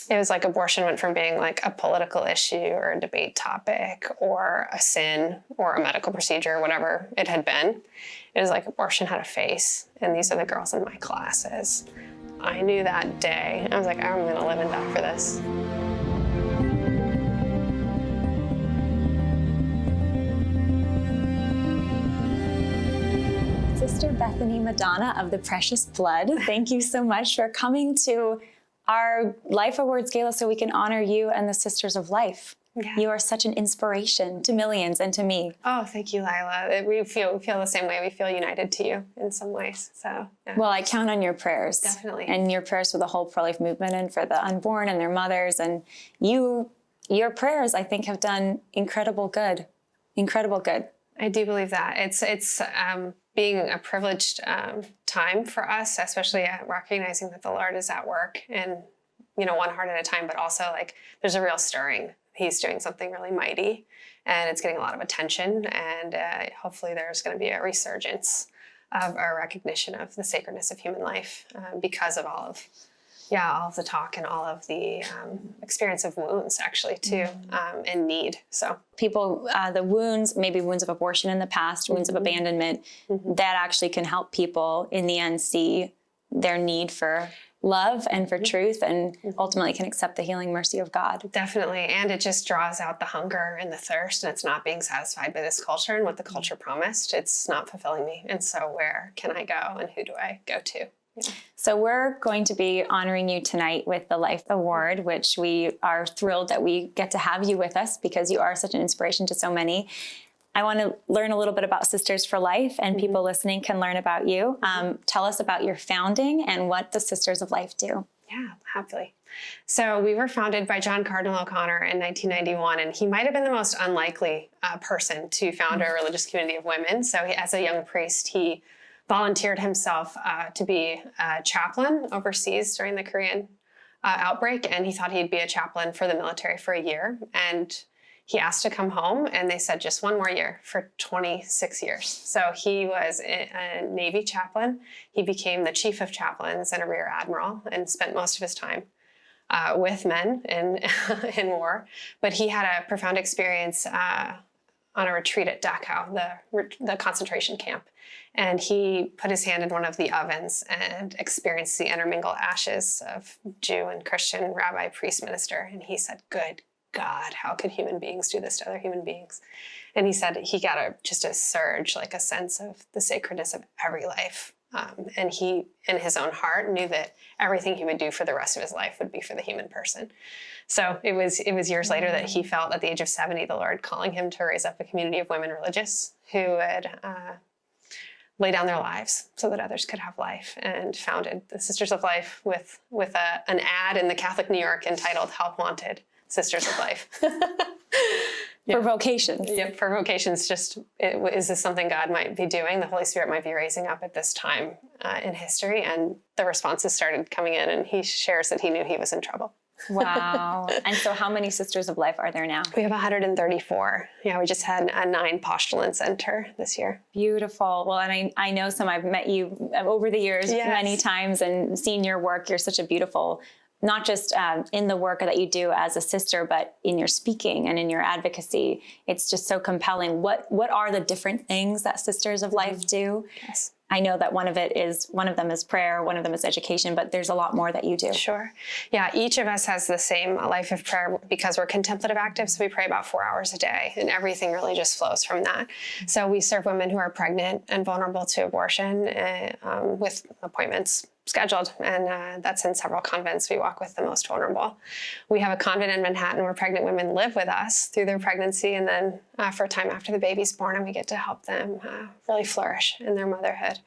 it was like abortion went from being like a political issue or a debate topic or a sin or a medical procedure, whatever it had been. It was like abortion had a face, and these are the girls in my classes. I knew that day. I was like, I'm going to live and die for this. Sister Bethany Madonna of the Precious Blood, thank you so much for coming to our Life Awards Gala so we can honor you and the Sisters of Life. Yeah. You are such an inspiration to millions and to me. Oh, thank you, Lila. We feel the same way. We feel united to you in some ways. So, yeah. Well, I count on your prayers. Definitely. And your prayers for the whole pro-life movement and for the unborn and their mothers. And your prayers, I think, have done incredible good. Incredible good. I do believe that. It's being a privileged time for us, especially recognizing that the Lord is at work and, one heart at a time, but also like there's a real stirring. He's doing something really mighty and it's getting a lot of attention, and hopefully there's going to be a resurgence of our recognition of the sacredness of human life because of all of the talk and all of the experience of wounds actually too, and need. So people, the wounds, maybe wounds of abortion in the past, wounds of abandonment, that actually can help people in the end see their need for love and for truth, and ultimately can accept the healing mercy of God. Definitely. And it just draws out the hunger and the thirst, and it's not being satisfied by this culture and what the culture promised. It's not fulfilling me. And so where can I go and who do I go to? Yeah. So we're going to be honoring you tonight with the Life Award, which we are thrilled that we get to have you with us because you are such an inspiration to so many. I want to learn a little bit about Sisters for Life, and people listening can learn about you. Tell us about your founding and what the Sisters of Life do. Yeah, happily. So we were founded by John Cardinal O'Connor in 1991, and he might have been the most unlikely person to found a religious community of women. So as a young priest, he volunteered himself to be a chaplain overseas during the Korean outbreak, and he thought he'd be a chaplain for the military for a year. And he asked to come home, and they said just one more year for 26 years. So he was a Navy chaplain. He became the chief of chaplains and a rear admiral and spent most of his time with men in war. But he had a profound experience on a retreat at Dachau, the concentration camp. And he put his hand in one of the ovens and experienced the intermingled ashes of Jew and Christian rabbi, priest, minister. And he said, "Good God, how could human beings do this to other human beings?" And he said he got just a surge, like a sense of the sacredness of every life. And he, in his own heart, knew that everything he would do for the rest of his life would be for the human person. So it was years later that he felt at the age of 70, the Lord calling him to raise up a community of women religious who would lay down their lives so that others could have life, and founded the Sisters of Life with an ad in the Catholic New York entitled "Help Wanted, Sisters of Life." For vocations. Yep, for vocations. Is this something God might be doing? The Holy Spirit might be raising up at this time in history. And the responses started coming in, and he shares that he knew he was in trouble. Wow. And so how many Sisters of Life are there now? We have 134. Yeah, we just had 9 postulants enter this year. Beautiful. Well, and I know some, I've met you over the years many times and seen your work. You're such a beautiful, not just in the work that you do as a sister, but in your speaking and in your advocacy. It's just so compelling. What are the different things that Sisters of Life do? Yes. I know that one of them is prayer, one of them is education, but there's a lot more that you do. Sure. Yeah, each of us has the same life of prayer because we're contemplative active, so we pray about 4 hours a day, and everything really just flows from that. So we serve women who are pregnant and vulnerable to abortion with appointments scheduled, and that's in several convents. We walk with the most vulnerable. We have a convent in Manhattan where pregnant women live with us through their pregnancy, and then for a time after the baby's born, and we get to help them really flourish in their motherhood.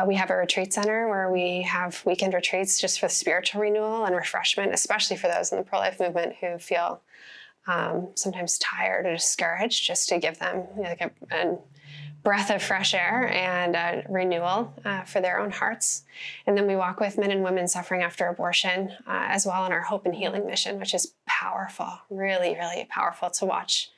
We have a retreat center where we have weekend retreats just for spiritual renewal and refreshment, especially for those in the pro-life movement who feel sometimes tired or discouraged, just to give them like a breath of fresh air and renewal for their own hearts. And then we walk with men and women suffering after abortion as well in our hope and healing mission, which is powerful, really, really powerful to watch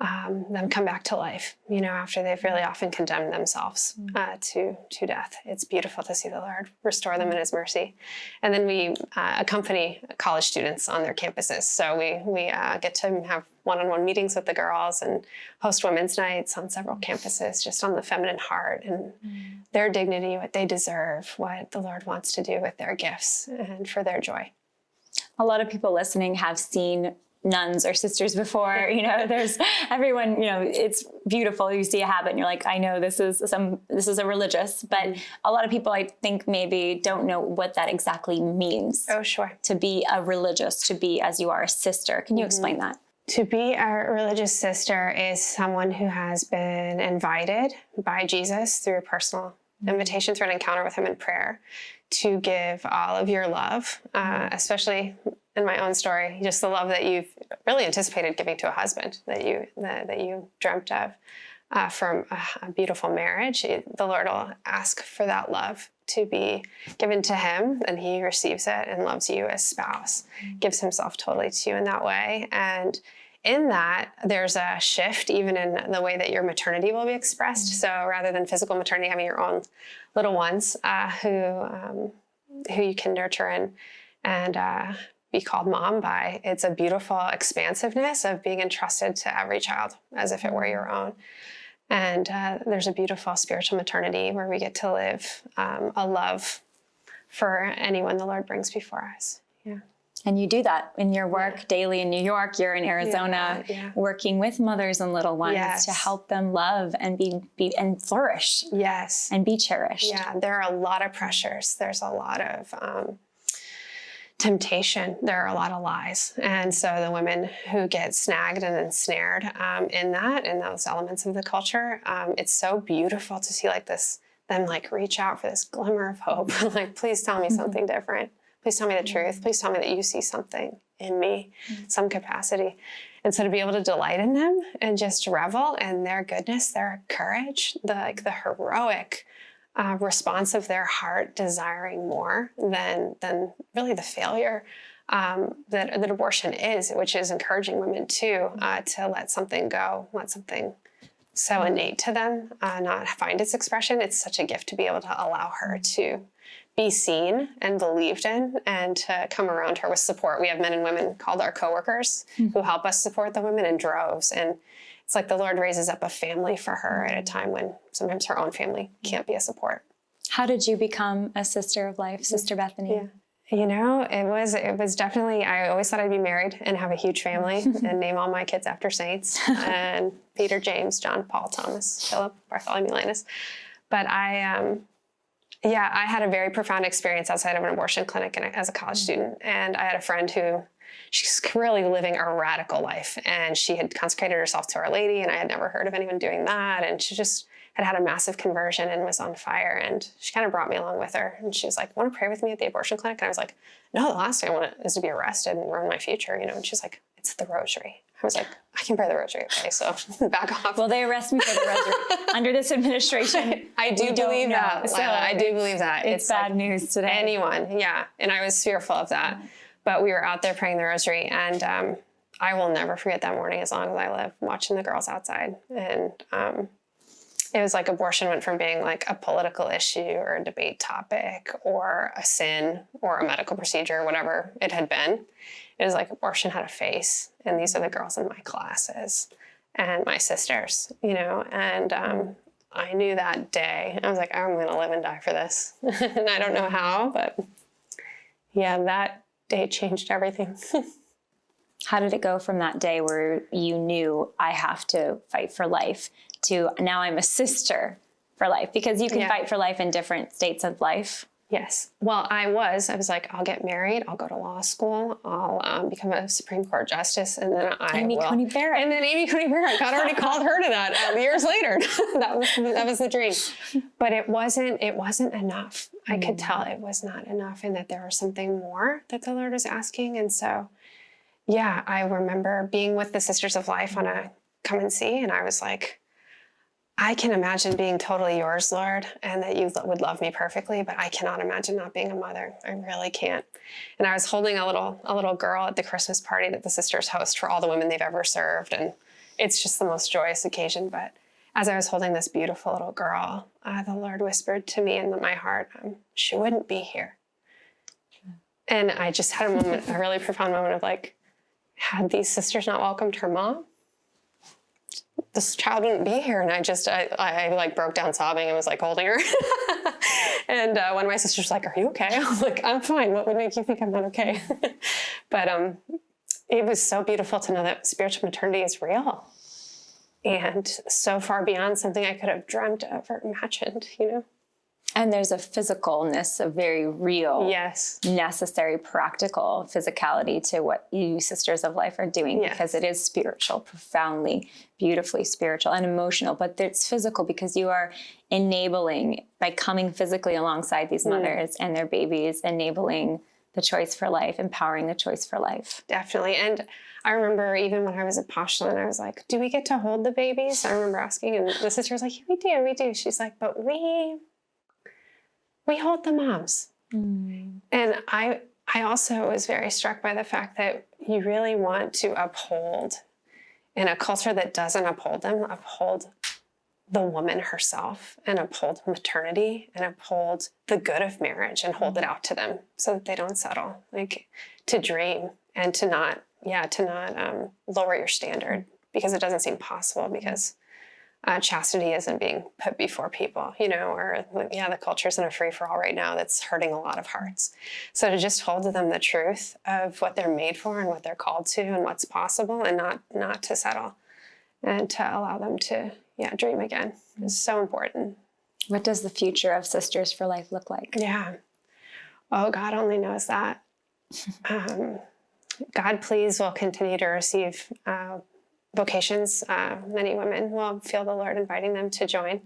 them come back to life, after they've really often condemned themselves to death. It's beautiful to see the Lord restore them in his mercy. And then we accompany college students on their campuses. So we get to have one-on-one meetings with the girls and host women's nights on several campuses, just on the feminine heart and their dignity, what they deserve, what the Lord wants to do with their gifts and for their joy. A lot of people listening have seen nuns or sisters before, there's everyone, it's beautiful. You see a habit and you're like, I know this is a religious, but a lot of people I think maybe don't know what that exactly means. Oh, sure. To be a religious, to be as you are a sister. Can you explain that? To be a religious sister is someone who has been invited by Jesus through a personal invitation, through an encounter with him in prayer, to give all of your love, especially in my own story, just the love that you've really anticipated giving to a husband, that you dreamt of from a beautiful marriage. The Lord will ask for that love to be given to him, and he receives it and loves you as spouse, gives himself totally to you in that way. And in that, there's a shift even in the way that your maternity will be expressed. So rather than physical maternity, having your own little ones who you can nurture and be called mom by, it's a beautiful expansiveness of being entrusted to every child as if it were your own. And there's a beautiful spiritual maternity where we get to live a love for anyone the Lord brings before us. Yeah. And you do that in your work daily in New York. You're in Arizona, working with mothers and little ones to help them love and be and flourish. Yes. And be cherished. Yeah, there are a lot of pressures. There's a lot of temptation. There are a lot of lies. And so the women who get snagged and ensnared in those elements of the culture, it's so beautiful to see them reach out for this glimmer of hope. Please tell me something different. Please tell me the truth. Please tell me that you see something in me, some capacity. And so to be able to delight in them and just revel in their goodness, their courage, the heroic response of their heart desiring more than really the failure that abortion is, which is encouraging women too to let something go, let something so innate to them not find its expression. It's such a gift to be able to allow her to be seen and believed in and to come around her with support. We have men and women called our coworkers who help us support the women in droves. And it's like the Lord raises up a family for her at a time when sometimes her own family can't be a support. How did you become a sister of life, Sister Bethany? Yeah. It was definitely, I always thought I'd be married and have a huge family and name all my kids after saints and Peter, James, John, Paul, Thomas, Philip, Bartholomew, Linus. But I had a very profound experience outside of an abortion clinic as a college student. And I had a friend who, she's really living a radical life. And she had consecrated herself to Our Lady, and I had never heard of anyone doing that. And she just had a massive conversion and was on fire. And she kind of brought me along with her. And she was like, want to pray with me at the abortion clinic? And I was like, no, the last thing I want is to be arrested and ruin my future, And she's like, it's the rosary. I was like, I can pray the rosary, okay, so back off. Will they arrest me for the rosary under this administration? I do believe that, Lila. I do believe that. It's bad news today. Anyone, yeah. And I was fearful of that. But we were out there praying the rosary, and I will never forget that morning as long as I live, watching the girls outside. And it was like abortion went from being like a political issue or a debate topic or a sin or a medical procedure, whatever it had been. It was like abortion had a face, and these are the girls in my classes and my sisters, and I knew that day. I was like, I'm going to live and die for this. And I don't know how, but yeah, that day changed everything. How did it go from that day where you knew I have to fight for life to now I'm a sister for life? Because you can fight for life in different states of life. Yes. Well, I was like, I'll get married. I'll go to law school. I'll become a Supreme Court justice. And then Amy Coney Barrett. And then Amy Coney Barrett. God already called her to that years later. that was the dream. But it wasn't enough. I could tell it was not enough, and that there was something more that the Lord was asking. And so, yeah, I remember being with the Sisters of Life on a come and see. And I was like, I can imagine being totally yours, Lord, and that you would love me perfectly, but I cannot imagine not being a mother. I really can't. And I was holding a little girl at the Christmas party that the sisters host for all the women they've ever served. And it's just the most joyous occasion. But as I was holding this beautiful little girl, the Lord whispered to me in my heart, she wouldn't be here. And I just had a moment, a really profound moment of like, had these sisters not welcomed her mom, this child wouldn't be here. And I like broke down sobbing and was like holding her. And one of my sisters was like, are you okay? I was like, I'm fine. What would make you think I'm not okay? But it was so beautiful to know that spiritual maternity is real and so far beyond something I could have dreamt of or imagined, And there's a physicalness, a very real, Yes. necessary, practical physicality to what you Sisters of Life are doing, because it is spiritual, profoundly, beautifully spiritual and emotional, but it's physical because you are enabling, by coming physically alongside these mothers and their babies, enabling the choice for life, empowering the choice for life. Definitely. And I remember even when I was a postulant, I was like, do we get to hold the babies? I remember asking, and the sister was like, yeah, we do. She's like, but we hold the moms. And I also was very struck by the fact that you really want to uphold, in a culture that doesn't uphold them, uphold the woman herself and uphold maternity and uphold the good of marriage and hold it out to them so that they don't settle, like to dream and to not lower your standard, because it doesn't seem possible, because chastity isn't being put before people, or the culture's in a free-for-all right now that's hurting a lot of hearts. So to just hold to them the truth of what they're made for and what they're called to and what's possible, and not to settle, and to allow them to dream again is so important. What does the future of Sisters for Life look like? Yeah. Oh, God only knows that. God, please, will continue to receive vocations. Many women will feel the Lord inviting them to join.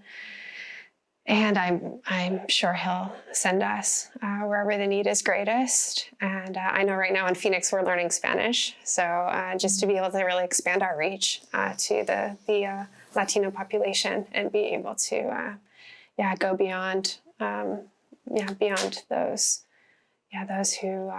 And I'm sure he'll send us wherever the need is greatest. And I know right now in Phoenix, we're learning Spanish. So just to be able to really expand our reach to the Latino population and be able to go beyond those who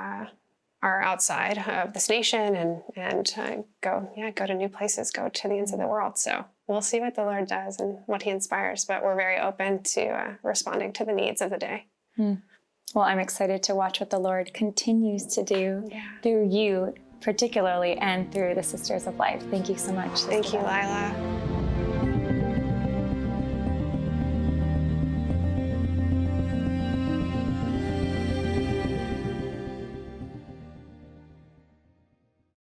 are outside of this nation and go to new places, go to the ends of the world. So we'll see what the Lord does and what he inspires, but we're very open to responding to the needs of the day. Well, I'm excited to watch what the Lord continues to do through you particularly, and through the Sisters of Life. Thank you so much. Thank you, Lila.